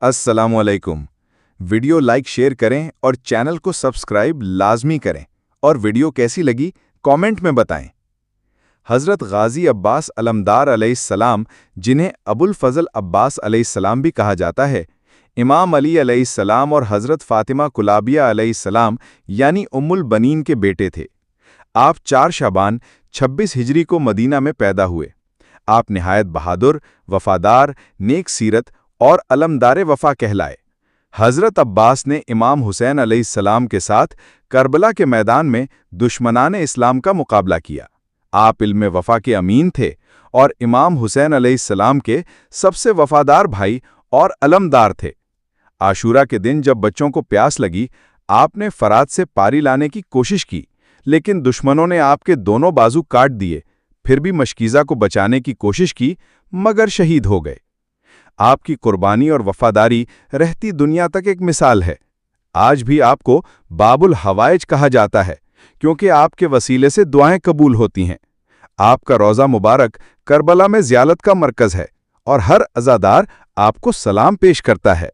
अस्सलाम वालेकुम। Video like share करें और चैनल को सब्सक्राइब लाजमी करें और वीडियो कैसी लगी कमेंट में बताएं। हज़रत गाजी अब्बास अलमदार अलैहिस्सलाम, जिन्हें अबुल फजल अब्बास अलैहिस्सलाम भी कहा जाता है, इमाम अली अलैहिस्सलाम और हज़रत फ़ातिमा कुलाबिया अलैहिस्सलाम यानी उम्मुल बनीन के बेटे थे। आप 4 शाबान 26 हिजरी को मदीना में पैदा हुए। आप निहायत बहादुर, वफादार, नेक सीरत और अलमदार वफ़ा कहलाए। हज़रत अब्बास ने इमाम हुसैन अलैहिस्सलाम के साथ करबला के मैदान में दुश्मनाने इस्लाम का मुकाबला किया। आप इल्म वफ़ा के अमीन थे और इमाम हुसैन अलैहिस्सलाम के सबसे वफादार भाई और अलमदार थे। आशूरा के दिन जब बच्चों को प्यास लगी, आपने फरात से पारी लाने की कोशिश की, लेकिन दुश्मनों ने आपके दोनों बाजू काट दिए। फिर भी मशकीज़ा को बचाने की कोशिश की, मगर शहीद हो गए। आपकी कुर्बानी और वफादारी रहती दुनिया तक एक मिसाल है। आज भी आपको बाबुल हवाइज कहा जाता है, क्योंकि आपके वसीले से दुआएं कबूल होती हैं। आपका रोज़ा मुबारक करबला में ज़ियारत का मरकज़ है और हर अज़ादार आपको सलाम पेश करता है।